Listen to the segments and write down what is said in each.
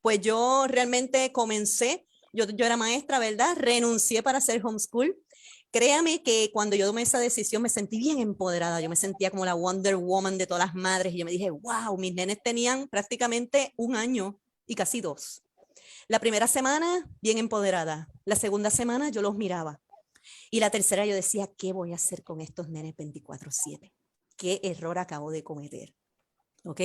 Pues yo realmente comencé, yo era maestra, ¿verdad? Renuncié para hacer homeschool. Créame que cuando yo tomé esa decisión me sentí bien empoderada, yo me sentía como la Wonder Woman de todas las madres y yo me dije, wow, mis nenes tenían prácticamente 1 año y casi 2. La primera semana, bien empoderada. La segunda semana yo los miraba. Y la tercera yo decía, ¿qué voy a hacer con estos nenes 24/7? ¿Qué error acabo de cometer? ¿Ok?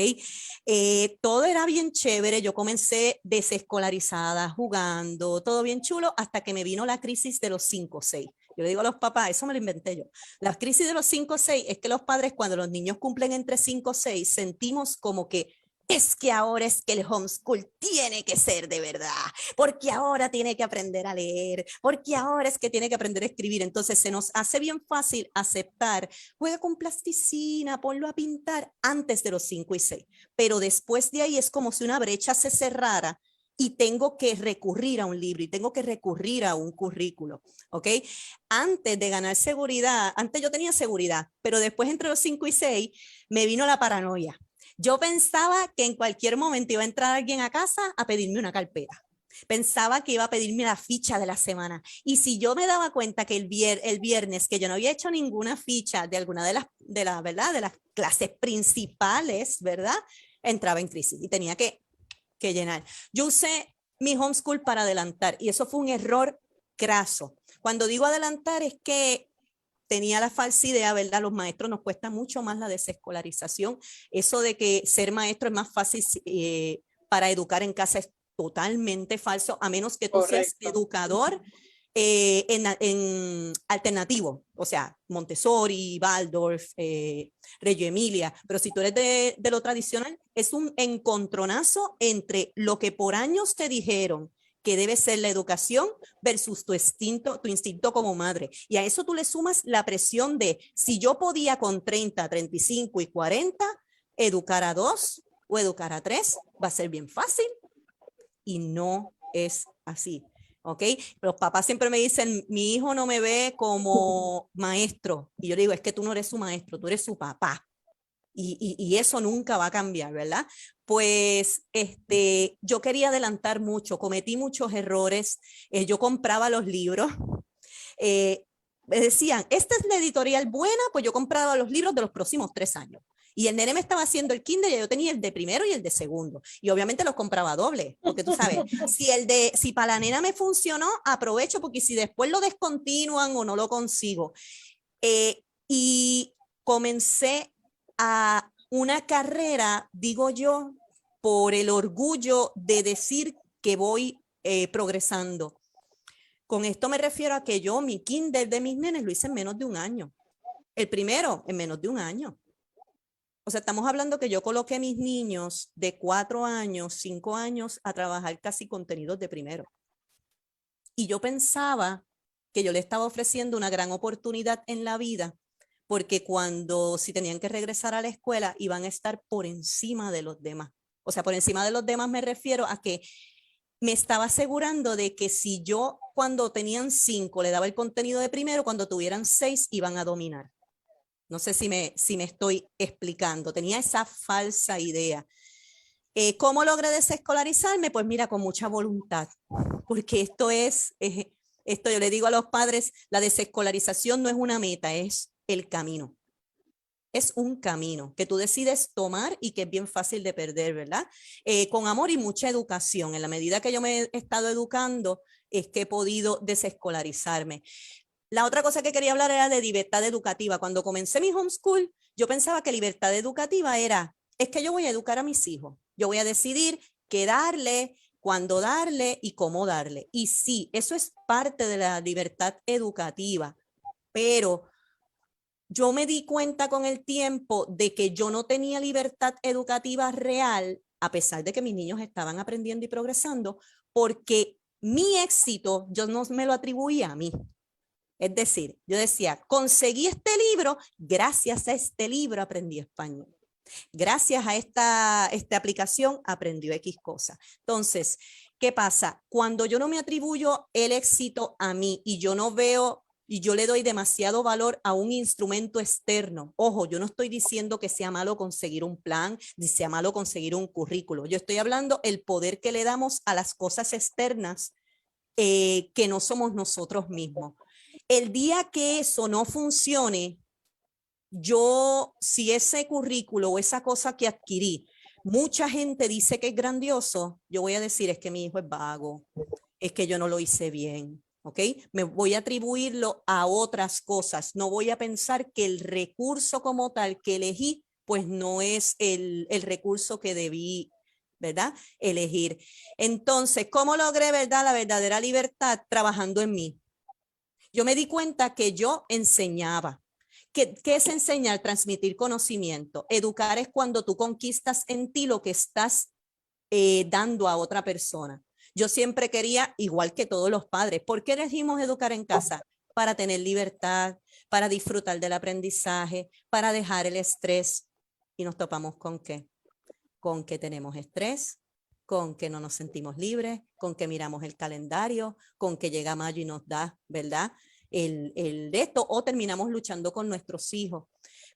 Todo era bien chévere. Yo comencé desescolarizada, jugando, todo bien chulo, hasta que me vino la crisis de los 5 o 6. Yo le digo a los papás, eso me lo inventé yo. La crisis de los 5 o 6 es que los padres, cuando los niños cumplen entre 5 o 6, sentimos como que es que ahora es que el homeschool tiene que ser de verdad, porque ahora tiene que aprender a leer, porque ahora es que tiene que aprender a escribir. Entonces se nos hace bien fácil aceptar, juega con plasticina, ponlo a pintar antes de los 5 y 6. Pero después de ahí es como si una brecha se cerrara y tengo que recurrir a un libro y tengo que recurrir a un currículo, ¿ok? Antes de ganar seguridad, antes yo tenía seguridad, pero después entre los 5 y 6 me vino la paranoia. Yo pensaba que en cualquier momento iba a entrar alguien a casa a pedirme una carpeta. Pensaba que iba a pedirme la ficha de la semana. Y si yo me daba cuenta que el viernes que yo no había hecho ninguna ficha de alguna ¿verdad? De las clases principales, ¿verdad? Entraba en crisis y tenía que llenar. Yo usé mi homeschool para adelantar y eso fue un error craso. Cuando digo adelantar es que tenía la falsa idea, ¿verdad? Los maestros nos cuesta mucho más la desescolarización. Eso de que ser maestro es más fácil para educar en casa es totalmente falso, a menos que tú seas educador en alternativo, o sea, Montessori, Waldorf, Reggio Emilia, pero si tú eres de lo tradicional, es un encontronazo entre lo que por años te dijeron que debe ser la educación versus tu instinto como madre. Y a eso tú le sumas la presión de si yo podía con 30, 35 y 40 educar a 2 o educar a 3, va a ser bien fácil y no es así. ¿Ok? Los papás siempre me dicen, mi hijo no me ve como maestro. Y yo le digo, es que tú no eres su maestro, tú eres su papá. Y eso nunca va a cambiar, ¿verdad? Pues yo quería adelantar mucho, cometí muchos errores, yo compraba los libros, me decían, esta es la editorial buena, pues yo compraba los libros de los próximos 3 años. Y el nene me estaba haciendo el kinder y yo tenía el de primero y el de segundo. Y obviamente los compraba doble, porque tú sabes, si para la nena me funcionó, aprovecho, porque si después lo descontinúan o no lo consigo. Y comencé a una carrera, digo yo, por el orgullo de decir que voy progresando. Con esto me refiero a que yo, mi kinder de mis nenes, lo hice en menos de 1 año. El primero, en menos de 1 año. O sea, estamos hablando que yo coloqué a mis niños de 4 años, 5 años a trabajar casi contenidos de primero. Y yo pensaba que yo le estaba ofreciendo una gran oportunidad en la vida, porque si tenían que regresar a la escuela, iban a estar por encima de los demás. O sea, por encima de los demás me refiero a que me estaba asegurando de que si yo cuando tenían 5 le daba el contenido de primero, cuando tuvieran 6 iban a dominar. No sé si me estoy explicando. Tenía esa falsa idea. ¿Cómo logré desescolarizarme? Pues mira, con mucha voluntad, porque esto yo le digo a los padres, la desescolarización no es una meta, es el camino. Es un camino que tú decides tomar y que es bien fácil de perder, ¿verdad? Con amor y mucha educación. En la medida que yo me he estado educando, es que he podido desescolarizarme. La otra cosa que quería hablar era de libertad educativa. Cuando comencé mi homeschool, yo pensaba que libertad educativa es que yo voy a educar a mis hijos. Yo voy a decidir qué darle, cuándo darle y cómo darle. Y sí, eso es parte de la libertad educativa, pero yo me di cuenta con el tiempo de que yo no tenía libertad educativa real, a pesar de que mis niños estaban aprendiendo y progresando, porque mi éxito yo no me lo atribuía a mí. Es decir, yo decía, conseguí este libro, gracias a este libro aprendí español. Gracias a esta aplicación aprendió X cosa. Entonces, ¿qué pasa? Cuando yo no me atribuyo el éxito a mí y yo no veo y yo le doy demasiado valor a un instrumento externo. Ojo, yo no estoy diciendo que sea malo conseguir un plan, ni sea malo conseguir un currículo. Yo estoy hablando el poder que le damos a las cosas externas que no somos nosotros mismos. El día que eso no funcione, yo, si ese currículo o esa cosa que adquirí, mucha gente dice que es grandioso, yo voy a decir es que mi hijo es vago, es que yo no lo hice bien, ¿ok? Me voy a atribuirlo a otras cosas, no voy a pensar que el recurso como tal que elegí, pues no es el recurso que debí, ¿verdad? Elegir. Entonces, ¿cómo logré, verdad, la verdadera libertad? Trabajando en mí. Yo me di cuenta que yo enseñaba. ¿Qué es enseñar? Transmitir conocimiento. Educar es cuando tú conquistas en ti lo que estás dando a otra persona. Yo siempre quería, igual que todos los padres, ¿por qué elegimos educar en casa? Para tener libertad, para disfrutar del aprendizaje, para dejar el estrés. ¿Y nos topamos con qué? Con que tenemos estrés, con que no nos sentimos libres, con que miramos el calendario, con que llega mayo y nos da, ¿verdad? El de esto, o terminamos luchando con nuestros hijos.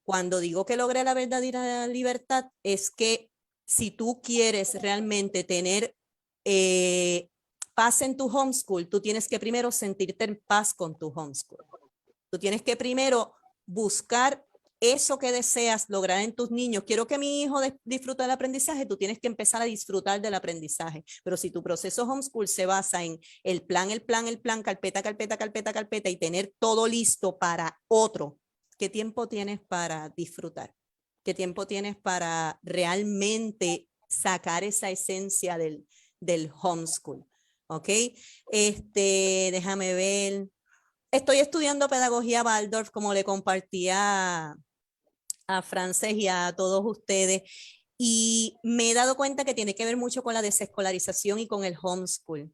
Cuando digo que logré la verdadera libertad, es que si tú quieres realmente tener paz en tu homeschool, tú tienes que primero sentirte en paz con tu homeschool. Tú tienes que primero buscar eso que deseas lograr en tus niños. Quiero que mi hijo disfrute del aprendizaje, tú tienes que empezar a disfrutar del aprendizaje. Pero si tu proceso homeschool se basa en el plan, carpeta, carpeta, carpeta, carpeta y tener todo listo para otro, ¿qué tiempo tienes para disfrutar? ¿Qué tiempo tienes para realmente sacar esa esencia del homeschool? ¿Ok? Déjame ver. Estoy estudiando pedagogía Waldorf, como le compartía a Frances y a todos ustedes, y me he dado cuenta que tiene que ver mucho con la desescolarización y con el homeschool,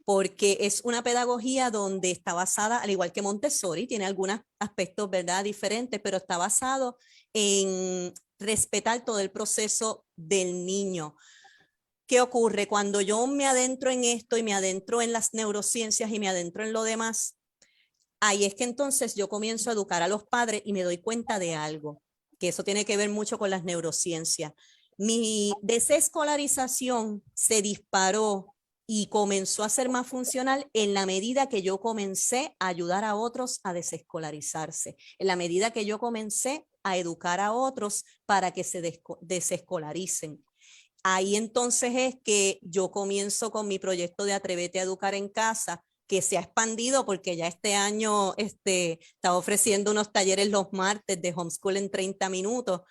porque es una pedagogía donde está basada, al igual que Montessori, tiene algunos aspectos, ¿verdad?, diferentes, pero está basado en respetar todo el proceso del niño. ¿Qué ocurre? Cuando yo me adentro en esto y me adentro en las neurociencias y me adentro en lo demás, ahí es que entonces yo comienzo a educar a los padres y me doy cuenta de algo, que eso tiene que ver mucho con las neurociencias. Mi desescolarización se disparó y comenzó a ser más funcional en la medida que yo comencé a ayudar a otros a desescolarizarse, en la medida que yo comencé a educar a otros para que se desescolaricen. Ahí entonces es que yo comienzo con mi proyecto de Atrévete a Educar en Casa, que se ha expandido porque ya este año está ofreciendo unos talleres los martes de homeschool en 30 minutos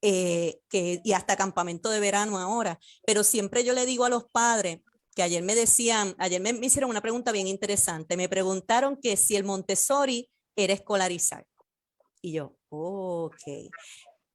y hasta campamento de verano ahora. Pero siempre yo le digo a los padres que ayer me decían, ayer me hicieron una pregunta bien interesante. Me preguntaron que si el Montessori era escolarizar. Y yo, ok.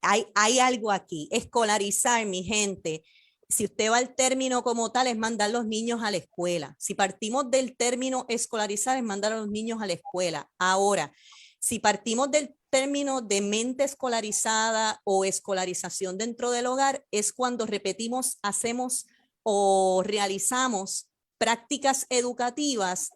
Hay algo aquí. Escolarizar, mi gente. Si usted va al término como tal, es mandar los niños a la escuela. Si partimos del término escolarizar, es mandar a los niños a la escuela. Ahora, si partimos del término de mente escolarizada o escolarización dentro del hogar, es cuando repetimos, hacemos o realizamos prácticas educativas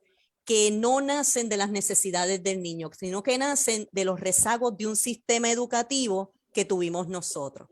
que no nacen de las necesidades del niño, sino que nacen de los rezagos de un sistema educativo que tuvimos nosotros.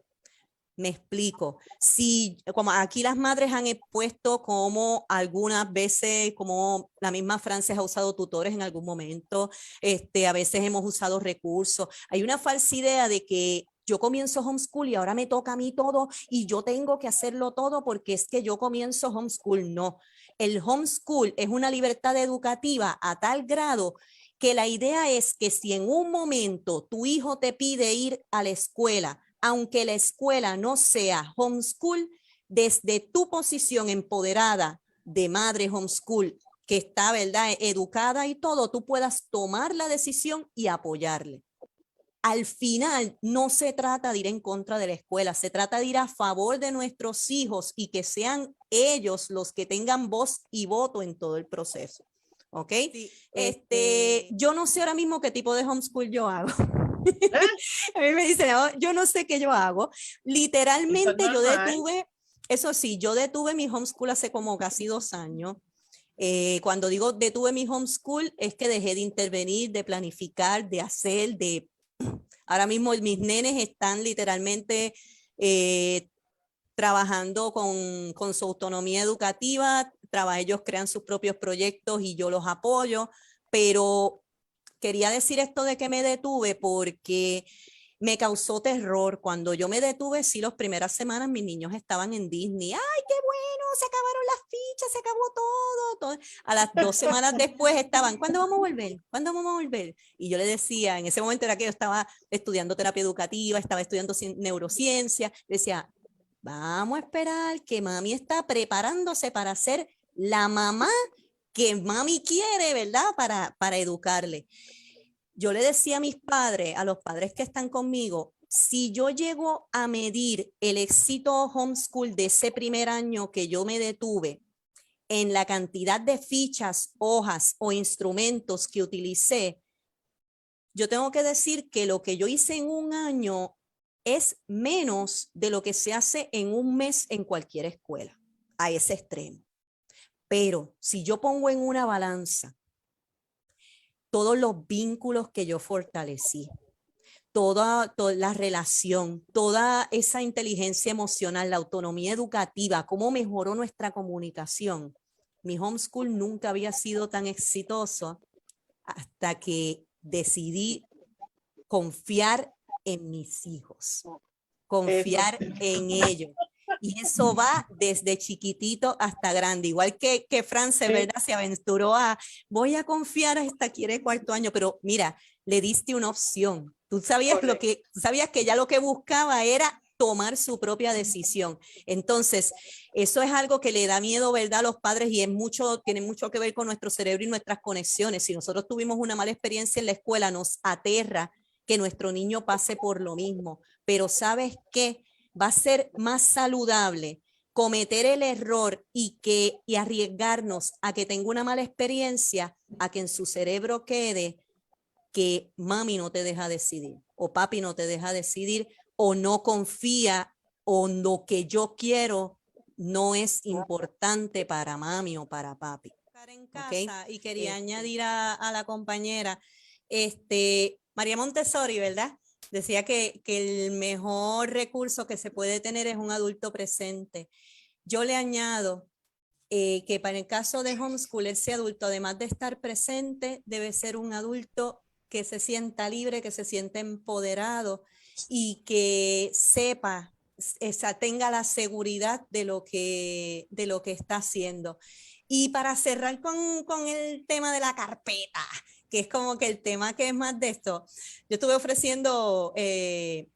Me explico. Si, como aquí las madres han expuesto como algunas veces, como la misma Frances ha usado tutores en algún momento, a veces hemos usado recursos. Hay una falsa idea de que yo comienzo homeschool y ahora me toca a mí todo y yo tengo que hacerlo todo porque es que yo comienzo homeschool. No, el homeschool es una libertad educativa a tal grado que la idea es que si en un momento tu hijo te pide ir a la escuela, aunque la escuela no sea homeschool, desde tu posición empoderada de madre homeschool, que está, ¿verdad?, educada y todo, tú puedas tomar la decisión y apoyarle. Al final no se trata de ir en contra de la escuela, se trata de ir a favor de nuestros hijos y que sean ellos los que tengan voz y voto en todo el proceso. ¿Ok? Sí, yo no sé ahora mismo qué tipo de homeschool yo hago. A mí me dicen, oh, yo no sé qué yo hago. Literalmente yo detuve, eso sí, yo detuve mi homeschool hace como casi 2 años. Cuando digo detuve mi homeschool, es que dejé de intervenir, de planificar, de hacer, de... Ahora mismo mis nenes están literalmente trabajando con su autonomía educativa, ellos crean sus propios proyectos y yo los apoyo, pero quería decir esto de que me detuve porque me causó terror. Cuando yo me detuve, sí, las primeras semanas mis niños estaban en Disney. ¡Ay, qué bueno! Se acabaron las fichas, se acabó todo. A las 2 semanas después estaban, ¿cuándo vamos a volver? ¿Cuándo vamos a volver? Y yo le decía, en ese momento era que yo estaba estudiando terapia educativa, estaba estudiando neurociencia, decía, vamos a esperar que mami está preparándose para ser la mamá que mami quiere, ¿verdad? Para educarle. Yo le decía a mis padres, a los padres que están conmigo, si yo llego a medir el éxito homeschool de ese primer año que yo me detuve en la cantidad de fichas, hojas o instrumentos que utilicé, yo tengo que decir que lo que yo hice en un año es menos de lo que se hace en un mes en cualquier escuela, a ese extremo. Pero si yo pongo en una balanza todos los vínculos que yo fortalecí, toda la relación, toda esa inteligencia emocional, la autonomía educativa, cómo mejoró nuestra comunicación. Mi homeschool nunca había sido tan exitoso hasta que decidí confiar en mis hijos, confiar en ellos. Y eso va desde chiquitito hasta grande, igual que Frances, ¿verdad? Se aventuró a, voy a confiar hasta quiere 4º año, pero mira, le diste una opción. Tú sabías que ella lo que buscaba era tomar su propia decisión. Entonces, eso es algo que le da miedo, ¿verdad? A los padres y tiene mucho que ver con nuestro cerebro y nuestras conexiones. Si nosotros tuvimos una mala experiencia en la escuela, nos aterra que nuestro niño pase por lo mismo. Pero ¿sabes qué? Va a ser más saludable cometer el error y arriesgarnos a que tenga una mala experiencia, a que en su cerebro quede que mami no te deja decidir o papi no te deja decidir o no confía o lo que yo quiero no es importante para mami o para papi. En casa, y quería añadir a la compañera, María Montessori, ¿verdad? Decía que el mejor recurso que se puede tener es un adulto presente. Yo le añado que para el caso de homeschool, ese adulto, además de estar presente, debe ser un adulto que se sienta libre, que se sienta empoderado y que sepa, tenga la seguridad de lo que está haciendo. Y para cerrar con el tema de la carpeta, que es como que el tema que es más de esto, yo estuve ofreciendo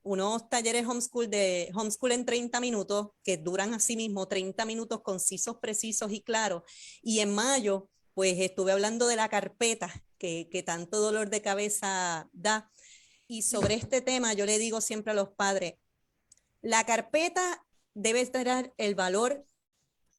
unos talleres homeschool en 30 minutos, que duran así mismo 30 minutos concisos, precisos y claros. Y en mayo, pues estuve hablando de la carpeta, que tanto dolor de cabeza da. Y sobre este tema yo le digo siempre a los padres, la carpeta debe tener el valor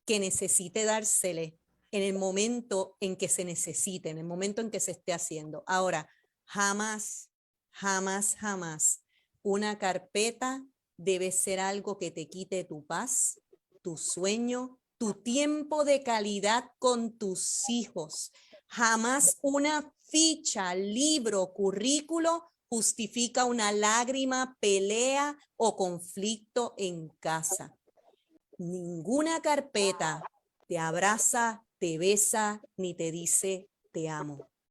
que necesite dársele en el momento en que se necesite, en el momento en que se esté haciendo. Ahora, jamás, jamás, jamás una carpeta debe ser algo que te quite tu paz, tu sueño, tu tiempo de calidad con tus hijos. Jamás una ficha, libro, currículo justifica una lágrima, pelea o conflicto en casa. Ninguna carpeta te abraza, te besa, ni te dice te amo.